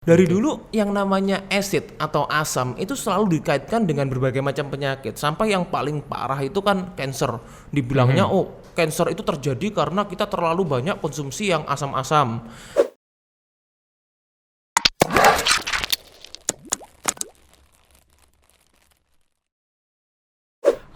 Dari dulu yang namanya acid atau asam itu selalu dikaitkan dengan berbagai macam penyakit. Sampai yang paling parah itu kan cancer. Dibilangnya cancer itu terjadi karena kita terlalu banyak konsumsi yang asam-asam.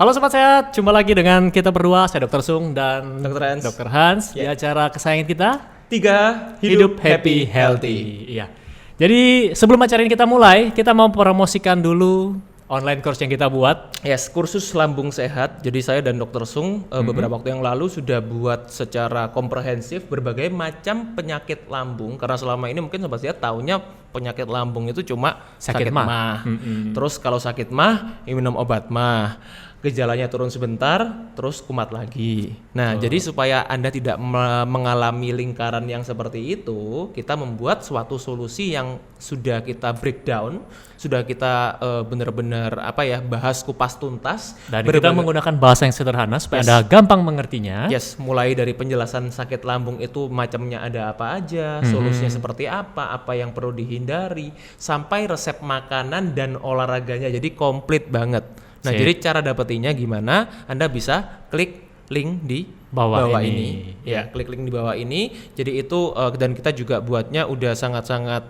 Halo Sobat Sehat, jumpa lagi dengan kita berdua, saya Dr. Sung dan Dr. Hans di acara kesayangan kita 3. Hidup Happy Healthy. Iya. Jadi sebelum acara ini kita mulai, kita mau promosikan dulu online course yang kita buat. Yes, kursus lambung sehat. Jadi saya dan Dr. Sung beberapa waktu yang lalu sudah buat secara komprehensif berbagai macam penyakit lambung. Karena selama ini mungkin Sobat Sehat taunya penyakit lambung itu cuma sakit mah. Terus kalau sakit mah, minum obat mah. Gejalanya turun sebentar, terus kumat lagi. Nah, jadi supaya Anda tidak mengalami lingkaran yang seperti itu, kita membuat suatu solusi yang sudah kita breakdown, sudah kita benar-benar bahas kupas tuntas. Dan kita menggunakan bahasa yang sederhana supaya Anda gampang mengertinya. Yes, mulai dari penjelasan sakit lambung itu macamnya ada apa aja, solusinya seperti apa yang perlu dihindari, sampai resep makanan dan olahraganya. Jadi komplit banget. Nah, jadi cara dapetinnya gimana? Anda bisa klik link di bawah ini. Ya, klik link di bawah ini. Jadi itu dan kita juga buatnya udah sangat-sangat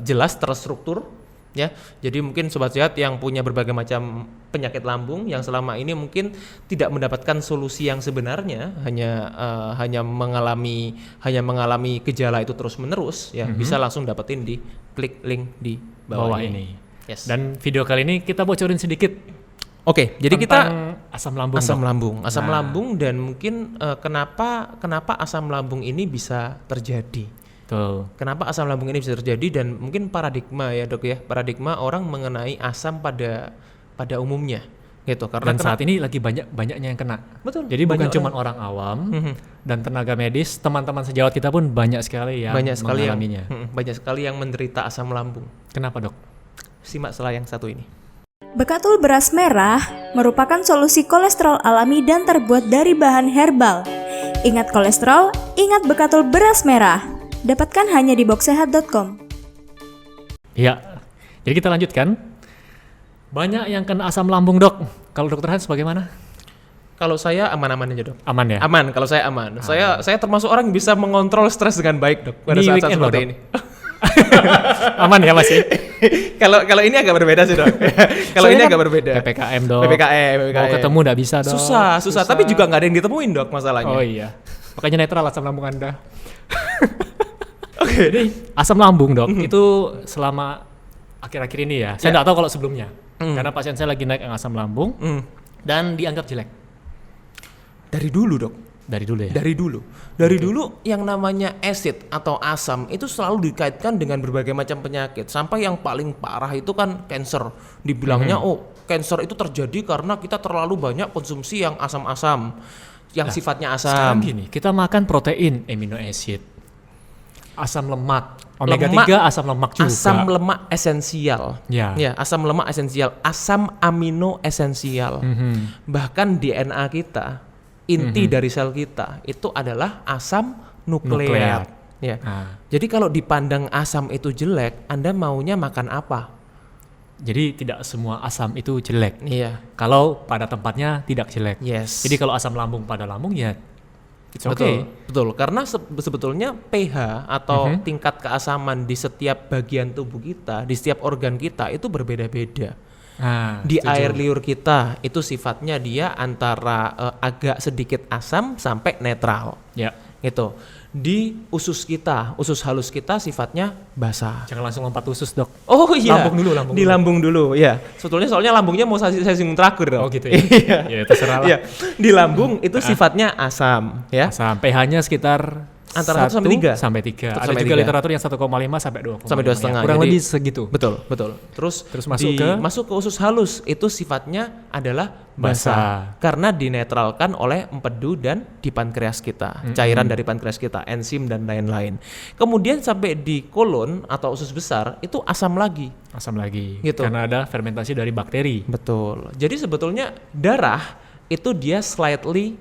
jelas, terstruktur ya. Jadi mungkin Sobat Sehat yang punya berbagai macam penyakit lambung yang selama ini mungkin tidak mendapatkan solusi yang sebenarnya, hanya mengalami gejala itu terus-menerus ya, bisa langsung dapetin di klik link di bawah ini. Yes. Dan video kali ini kita bocorin sedikit. Oke, jadi kita asam lambung. Asam lambung dan mungkin kenapa asam lambung ini bisa terjadi. Tuh. Kenapa asam lambung ini bisa terjadi dan mungkin paradigma ya, Dok ya. Paradigma orang mengenai asam pada umumnya gitu. Karena saat ini lagi banyaknya yang kena. Betul. Jadi bukan cuma orang awam dan tenaga medis, teman-teman sejawat kita pun banyak sekali yang mengalaminya. Banyak sekali yang menderita asam lambung. Kenapa, Dok? Simak setelah yang satu ini. Bekatul beras merah merupakan solusi kolesterol alami dan terbuat dari bahan herbal. Ingat kolesterol, ingat Bekatul beras merah. Dapatkan hanya di boxsehat.com. Iya, jadi kita lanjutkan. Banyak yang kena asam lambung, Dok. Kalau Dokter Hans bagaimana? Kalau saya aman-aman aja, Dok. Aman ya? Aman, kalau saya aman. Saya termasuk orang yang bisa mengontrol stres dengan baik, Dok. Pada saat seperti ini. Aman ya masih? Kalau ini agak berbeda sih, Dok. Kalau ini agak berbeda. PPKM, Dok. PPKM. Mau ketemu nggak bisa, Dok. Susah. Tapi juga nggak ada yang ditemuin, Dok, masalahnya. Oh iya. Makanya netral asam lambung Anda. Oke. Jadi asam lambung, Dok, itu selama akhir-akhir ini ya. Saya nggak tahu kalau sebelumnya. Karena pasien saya lagi naik asam lambung dan dianggap jelek. Dari dulu, Dok. Dari dulu ya? Dari dulu yang namanya acid atau asam itu selalu dikaitkan dengan berbagai macam penyakit. Sampai yang paling parah itu kan cancer. Dibilangnya cancer itu terjadi karena kita terlalu banyak konsumsi yang asam-asam, yang sifatnya asam. Sekarang gini, kita makan protein, amino acid, asam lemak, omega 3, asam lemak juga. Asam lemak esensial. Ya, asam lemak esensial, asam amino esensial. Bahkan DNA kita, inti dari sel kita itu adalah asam nukleat. Ya. Jadi kalau dipandang asam itu jelek, Anda maunya makan apa? Jadi tidak semua asam itu jelek. Iya. Kalau pada tempatnya tidak jelek. Yes. Jadi kalau asam lambung pada lambung ya Betul. Karena sebetulnya pH atau tingkat keasaman di setiap bagian tubuh kita, di setiap organ kita itu berbeda-beda. Di air liur kita itu sifatnya dia antara agak sedikit asam sampai netral. Ya. Gitu. Di usus halus kita sifatnya basah. Jangan langsung lompat usus, Dok. Oh iya. Lambung dulu. Ya. Sebetulnya soalnya lambungnya mau saya singgung terakhir, Dok. Oh gitu ya. Ya terserah lah. Di lambung itu sifatnya asam, ya. Asam. pH-nya sekitar antara 1 sampai 3. Ada juga literatur yang 1,5 sampai 2,5. Sampai 2,5. Kurang lebih segitu. Betul. Terus masuk ke usus halus itu sifatnya adalah basah. Karena dinetralkan oleh empedu dan di pankreas kita, cairan dari pankreas kita, enzim dan lain-lain. Kemudian sampai di kolon atau usus besar itu asam lagi. Gitu. Karena ada fermentasi dari bakteri. Betul. Jadi sebetulnya darah itu dia slightly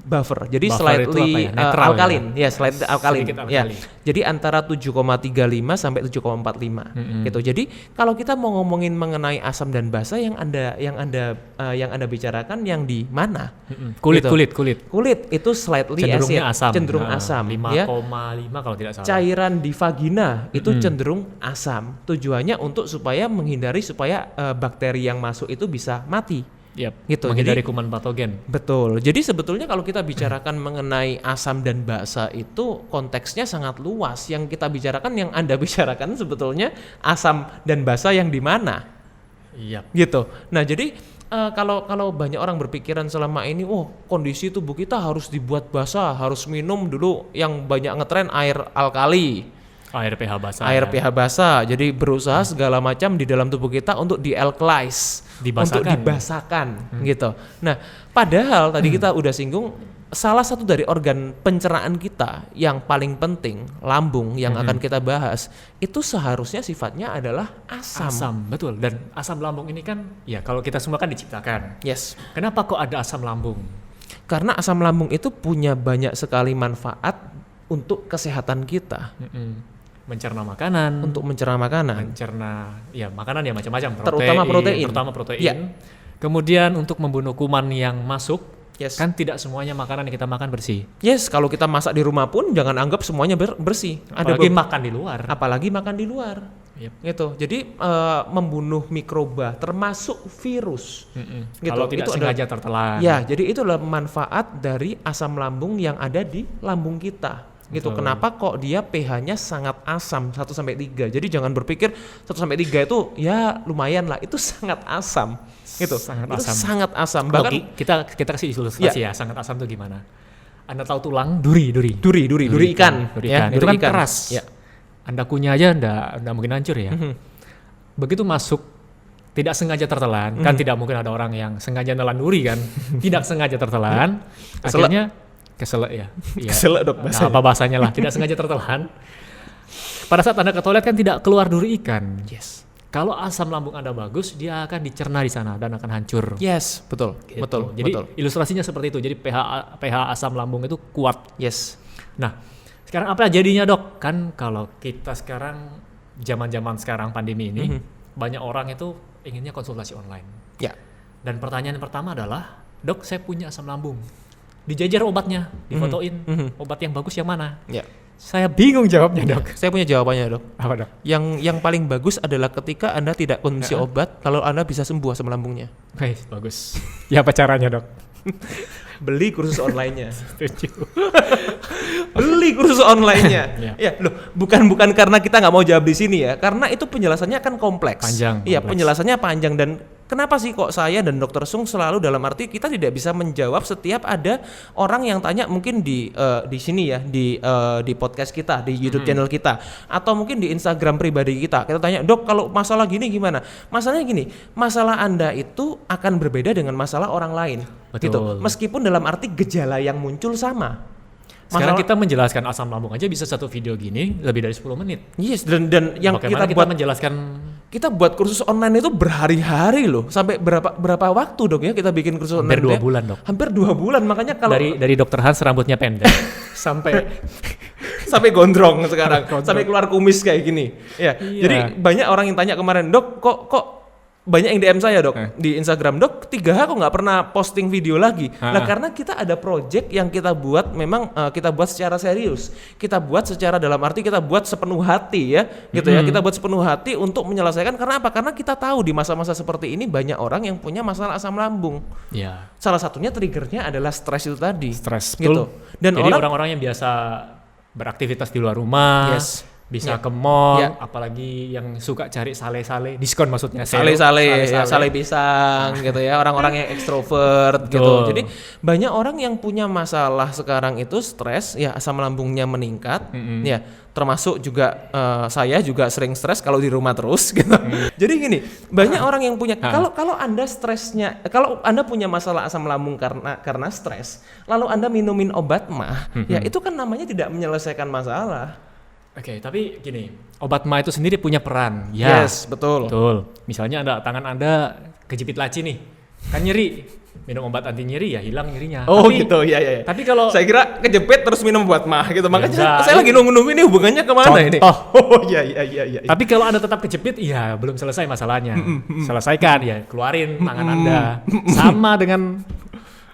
buffer. Jadi Buffer slightly itu apa ya? Netral alkalin. Ya, slightly alkalin. Sedikit Ya. alkali. Jadi antara 7,35 sampai 7,45 gitu. Jadi kalau kita mau ngomongin mengenai asam dan basa yang Anda bicarakan yang di mana? Kulit, Gitu. kulit. Itu slightly Cenderungnya acid, asam. cenderung asam, ya. 5,5 kalau tidak salah. Cairan di vagina itu cenderung asam. Tujuannya untuk supaya menghindari supaya bakteri yang masuk itu bisa mati. Yap, Gitu, menghindari jadi- kuman patogen. Betul. Jadi sebetulnya kalau kita bicarakan mengenai asam dan basa itu konteksnya sangat luas. Yang kita bicarakan, yang Anda bicarakan sebetulnya asam dan basa yang di mana, Iya. gitu. Nah, jadi kalau banyak orang berpikiran selama ini, kondisi tubuh kita harus dibuat basa, harus minum dulu yang banyak ngetren air alkali. Air pH basah. Air ya. pH basa, jadi berusaha segala macam di dalam tubuh kita untuk di-alkalize, untuk Dibasahkan. dibasahkan, gitu. Nah, padahal tadi kita udah singgung salah satu dari organ pencernaan kita yang paling penting, lambung yang akan kita bahas, itu seharusnya sifatnya adalah asam. Asam, betul. Dan asam lambung ini kan, ya kalau kita semua kan diciptakan. Yes. Kenapa kok ada asam lambung? Karena asam lambung itu punya banyak sekali manfaat untuk kesehatan kita, Mencerna makanan. untuk mencerna makanan. mencerna ya makanan ya macam-macam, Terutama protein. terutama protein. Ya. Kemudian untuk membunuh kuman yang masuk, Yes. kan tidak semuanya makanan yang kita makan bersih. Yes, kalau kita masak di rumah pun jangan anggap semuanya bersih. Apalagi makan di luar. Apalagi makan di luar. Yep. Gitu. Jadi membunuh mikroba termasuk virus. Gitu. Kalau tidak Itu sengaja tertelan. Ya, jadi itulah manfaat dari asam lambung yang ada di lambung kita. Gitu. Betul. Kenapa kok dia pH-nya sangat asam 1 sampai 3. Jadi jangan berpikir 1 sampai 3 itu ya lumayan lah, itu sangat asam. Gitu. Sangat Itu asam. sangat asam. Oh, Bahkan kita kasih ilustrasi ya, sangat asam itu gimana? Anda tahu tulang duri duri ikan, Duri ya, ikan. Itu duri kan ikan. keras. Ya. Anda kunyah aja ndak mungkin hancur ya. Begitu masuk tidak sengaja tertelan, kan tidak mungkin ada orang yang sengaja nelan duri kan. Tidak sengaja tertelan, Keselak. akhirnya keselak ya. Iya. Keselak, Dok, Nah, bahasanya. apa bahasanya lah, tidak sengaja tertelan. Pada saat Anda ke toilet kan tidak keluar duri ikan. Yes. Kalau asam lambung Anda bagus, dia akan dicerna di sana dan akan hancur. Yes, betul. Gitu. Betul. Jadi betul. ilustrasinya seperti itu. Jadi pH asam lambung itu kuat. Yes. Nah, sekarang apa jadinya, Dok? Kan kalau kita sekarang zaman-zaman sekarang pandemi ini banyak orang itu inginnya konsultasi online. Ya. Dan pertanyaan pertama adalah, "Dok, saya punya asam lambung." Dijajar obatnya, difotoin. Obat yang bagus yang mana? Ya. Saya bingung jawabnya, Dok. Saya punya jawabannya, Dok. Apa, Dok? Yang paling bagus adalah ketika Anda tidak konsumsi obat, lalu Anda bisa sembuh asam lambungnya. Bagus. Ya apa caranya, Dok? Beli kursus online-nya. Setuju. Beli kursus online-nya. Iya. Ya, loh, bukan karena kita nggak mau jawab di sini ya, karena itu penjelasannya kan kompleks. Panjang, Iya, kompleks. penjelasannya panjang. Dan kenapa sih kok saya dan Dr. Sung selalu dalam arti kita tidak bisa menjawab setiap ada orang yang tanya mungkin di sini ya, di podcast kita, di YouTube channel kita, atau mungkin di Instagram pribadi kita. Kita tanya, "Dok, kalau masalah gini gimana?" Masalahnya gini, masalah Anda itu akan berbeda dengan masalah orang lain. Betul. Gitu. Meskipun dalam arti gejala yang muncul sama. Sekarang Masalah- kita menjelaskan asam lambung aja bisa satu video gini lebih dari 10 menit. Yes, dan yang Bagaimana kita kita buat menjelaskan kita buat kursus online itu berhari-hari loh. Sampai berapa waktu, Dok, ya kita bikin kursus hampir online? 2 bulan, Dok. Hampir 2 bulan. Makanya kalau Dari Dr. Hans rambutnya pendek sampai sampai gondrong sekarang, Gondrong. sampai keluar kumis kayak gini. Ya. Iya. Jadi banyak orang yang tanya kemarin, "Dok, kok banyak yang DM saya, Dok, di Instagram, 'Dok, 3H kok nggak pernah posting video lagi?" Lah karena kita ada project yang kita buat, memang kita buat secara serius. Kita buat secara dalam arti kita buat sepenuh hati ya, gitu ya. Kita buat sepenuh hati untuk menyelesaikan. Karena apa? Karena kita tahu di masa-masa seperti ini banyak orang yang punya masalah asam lambung. ya Salah satunya triggernya adalah stres itu tadi. stres Gitu. Dan Jadi orang-orang yang biasa beraktivitas di luar rumah, Yes. bisa Ya. ke mall, Ya. apalagi yang suka cari sale-sale, diskon maksudnya. Sale pisang gitu ya, orang-orang yang ekstrovert gitu. Betul. Jadi banyak orang yang punya masalah sekarang itu stres, ya asam lambungnya meningkat, ya termasuk juga saya juga sering stres kalau di rumah terus gitu. Jadi gini, banyak orang yang punya kalau Anda stresnya, kalau Anda punya masalah asam lambung karena stres, lalu Anda minumin obat mah, ya itu kan namanya tidak menyelesaikan masalah. Oke, tapi gini, obat MA itu sendiri punya peran. Ya, Yes, betul. betul. Misalnya tangan Anda kejepit laci nih, kan nyeri. minum obat anti nyeri ya hilang nyerinya. Oh Tapi- gitu, iya. Tapi kalau Saya kira kejepit terus minum obat mah gitu. Makanya enggak. saya lagi nunggu-nunggu ini hubungannya kemana ini? Contoh. Oh iya. Tapi kalau Anda tetap kejepit, ya belum selesai masalahnya. Selesaikan ya, keluarin tangan Anda. Sama dengan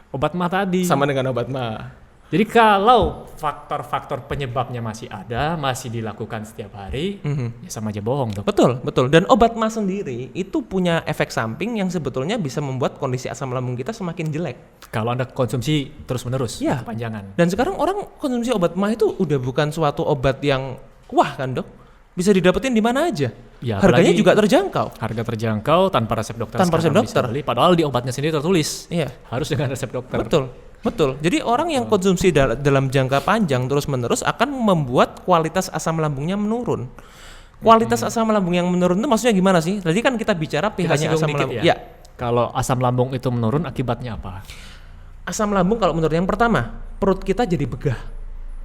obat mah tadi. Sama dengan obat mah. Jadi kalau faktor-faktor penyebabnya masih ada, masih dilakukan setiap hari, ya sama aja bohong dok. Betul. Dan obat mah sendiri itu punya efek samping yang sebetulnya bisa membuat kondisi asam lambung kita semakin jelek. Kalau Anda konsumsi terus-menerus, Iya. kepanjangan. Dan sekarang orang konsumsi obat mah itu udah bukan suatu obat yang wah kan dok, bisa didapetin di mana aja. Ya, Harganya apalagi juga terjangkau. Harga terjangkau tanpa resep dokter. Tanpa resep sekarang bisa dokter. beli, padahal di obatnya sendiri tertulis Iya. harus dengan resep dokter. Betul. Jadi orang yang konsumsi dalam jangka panjang terus-menerus akan membuat kualitas asam lambungnya menurun. Kualitas asam lambung yang menurun itu maksudnya gimana sih? Tadi kan kita bicara Kita pH-nya singgung asam dikit lambung. ya. Kalau asam lambung itu menurun akibatnya apa? Asam lambung kalau menurut yang pertama, perut kita jadi begah.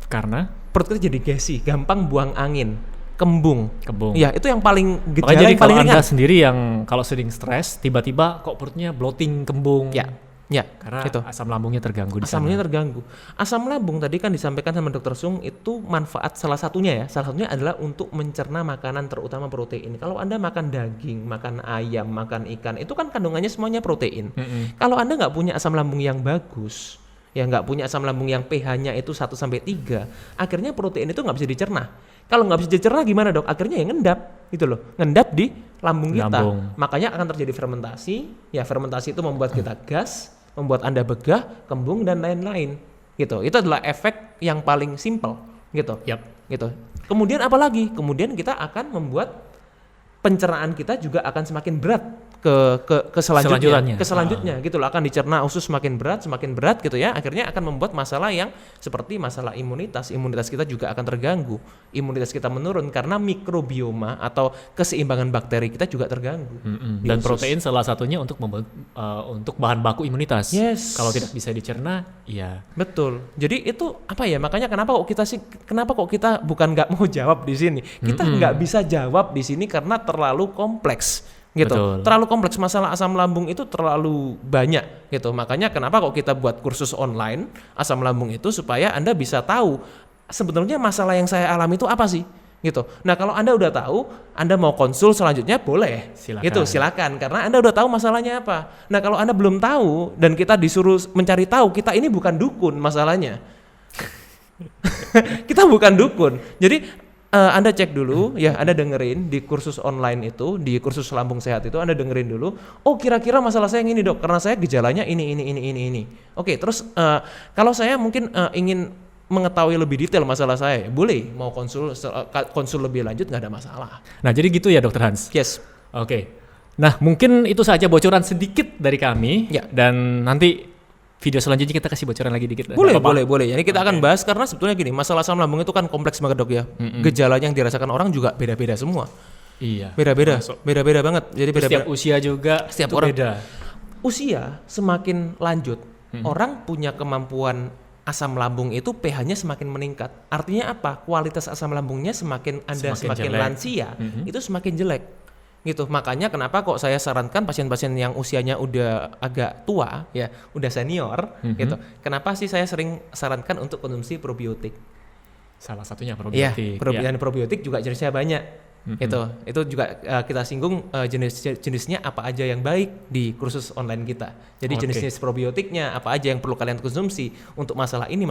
Karena Perut kita jadi gassy, gampang buang angin, kembung. kembung. Iya, itu yang paling Makanya gejala jadi yang paling kalau ringan. Anda sendiri yang kalau sering stres, tiba-tiba kok perutnya bloating, kembung. Ya, Karena itu. asam lambungnya terganggu di Asam sana. lambungnya terganggu. Asam lambung tadi kan disampaikan sama Dr. Sung itu manfaat salah satunya adalah untuk mencerna makanan terutama protein. Kalau Anda makan daging, makan ayam, makan ikan, itu kan kandungannya semuanya protein. Kalau Anda nggak punya asam lambung yang bagus, ya nggak punya asam lambung yang pH-nya itu 1-3, akhirnya protein itu nggak bisa dicerna. Kalau nggak bisa dicerna gimana dok? Akhirnya ya ngendap gitu loh, ngendap di lambung kita. Lambung. Makanya akan terjadi fermentasi. Ya fermentasi itu membuat kita gas, membuat Anda begah, kembung dan lain-lain. Gitu. Itu adalah efek yang paling simpel gitu. Yap. Gitu. Kemudian apa lagi? Kemudian kita akan membuat pencernaan kita juga akan semakin berat ke selanjutnya. Selanjutannya. Ke selanjutnya gitu loh, akan dicerna usus semakin berat gitu ya. Akhirnya akan membuat masalah yang seperti masalah imunitas. Imunitas kita juga akan terganggu. Imunitas kita menurun karena mikrobioma atau keseimbangan bakteri kita juga terganggu. di Dan usus. protein salah satunya untuk untuk bahan baku imunitas. Yes. Kalau tidak bisa dicerna, ya Betul. Jadi itu apa ya? Makanya kenapa kok kita bukan nggak mau jawab di sini? Kita nggak bisa jawab di sini karena terlalu kompleks gitu. Betul. Terlalu kompleks, masalah asam lambung itu terlalu banyak gitu. Makanya kenapa kok kita buat kursus online asam lambung itu supaya Anda bisa tahu sebetulnya masalah yang saya alami itu apa sih? Gitu. Nah, kalau Anda udah tahu, Anda mau konsul selanjutnya boleh. Silakan. Gitu, silakan karena Anda udah tahu masalahnya apa. Nah, kalau Anda belum tahu dan kita disuruh mencari tahu, kita ini bukan dukun masalahnya. Kita bukan dukun. Jadi Anda cek dulu ya, Anda dengerin di kursus online itu, di kursus lambung sehat itu Anda dengerin dulu. Oh, kira-kira masalah saya yang ini, Dok, karena saya gejalanya ini. Oke, terus kalau saya mungkin ingin mengetahui lebih detail masalah saya, boleh mau konsul lebih lanjut, nggak ada masalah. Nah, jadi gitu ya Dokter Hans. Yes. Oke. Nah, mungkin itu saja bocoran sedikit dari kami. Ya. Dan nanti video selanjutnya kita kasih bocoran lagi dikit. Boleh. Nggak apa-apa. Jadi kita akan bahas karena sebetulnya gini, masalah asam lambung itu kan kompleks banget, Dok ya. Gejalanya yang dirasakan orang juga beda-beda semua. Iya. Beda-beda banget. Jadi Terus beda-beda. setiap usia juga Setiap itu orang. beda. Usia semakin lanjut, orang punya kemampuan asam lambung itu pH-nya semakin meningkat. Artinya apa? Kualitas asam lambungnya semakin Anda Semakin semakin jelek. lansia, itu semakin jelek. Gitu. Makanya kenapa kok saya sarankan pasien-pasien yang usianya udah agak tua ya, udah senior gitu. Kenapa sih saya sering sarankan untuk konsumsi probiotik? Salah satunya Iya, probiotik. dan probiotik juga jenisnya banyak. Itu juga kita singgung jenisnya apa aja yang baik di kursus online kita. Jadi Oke. jenis probiotiknya apa aja yang perlu kalian konsumsi untuk masalah ini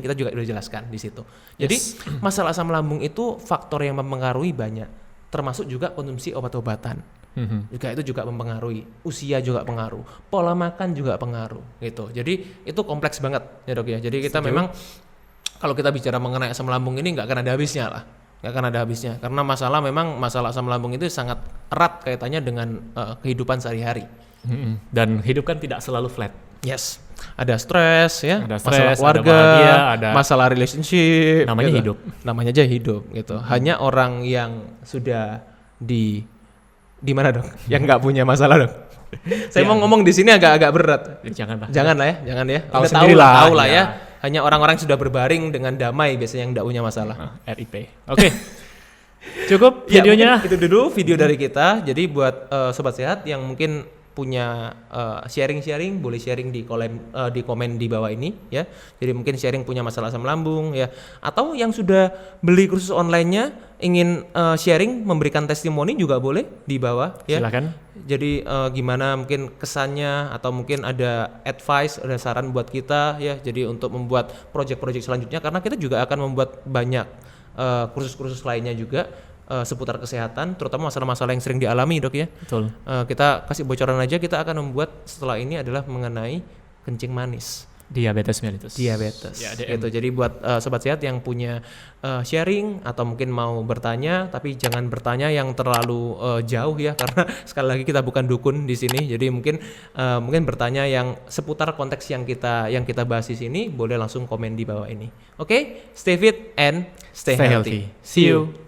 kita juga udah jelaskan di situ. Jadi masalah asam lambung itu faktor yang mempengaruhi banyak, termasuk juga konsumsi obat-obatan. Juga itu juga mempengaruhi, usia juga pengaruh, pola makan juga pengaruh gitu. Jadi itu kompleks banget ya Dok ya. Jadi kita memang kalau kita bicara mengenai asam lambung ini nggak akan ada habisnya lah. Nggak akan ada habisnya karena masalah asam lambung itu sangat erat kaitannya dengan kehidupan sehari-hari. Dan hidup kan tidak selalu flat. Yes, ada stres ya, Ada masalah stres, keluarga, ada bahagia, ada- masalah relationship. Namanya gitu. hidup. Namanya aja hidup gitu. Hanya orang yang sudah di mana Dok? Yang nggak punya masalah Dok. Saya mau ngomong di sini agak berat. Jangan lah. Jangan ya. Tahu Udah sendiri lah, tahu lah ya. ya. Hanya orang-orang yang sudah berbaring dengan damai biasanya yang nggak punya masalah. RIP. Oke. Cukup Ya, videonya. mungkin itu dulu video dari kita. Jadi buat sobat sehat yang mungkin punya sharing-sharing, boleh sharing di komen di bawah ini ya. Jadi mungkin sharing punya masalah asam lambung ya, atau yang sudah beli kursus online-nya ingin sharing memberikan testimoni juga boleh di bawah ya. Silakan. Jadi gimana mungkin kesannya, atau mungkin ada advice, ada saran buat kita ya. Jadi untuk membuat project-project selanjutnya, karena kita juga akan membuat banyak kursus-kursus lainnya juga seputar kesehatan, terutama masalah-masalah yang sering dialami dok ya. Betul. Kita kasih bocoran aja, kita akan membuat setelah ini adalah mengenai kencing manis. Diabetes mellitus. Diabetes. Ya, DM. Gitu. Jadi buat sobat sehat yang punya sharing atau mungkin mau bertanya, tapi jangan bertanya yang terlalu jauh ya, karena sekali lagi kita bukan dukun di sini. Jadi mungkin bertanya yang seputar konteks yang kita bahas di sini, boleh langsung komen di bawah ini. Oke, stay fit and stay healthy. See you.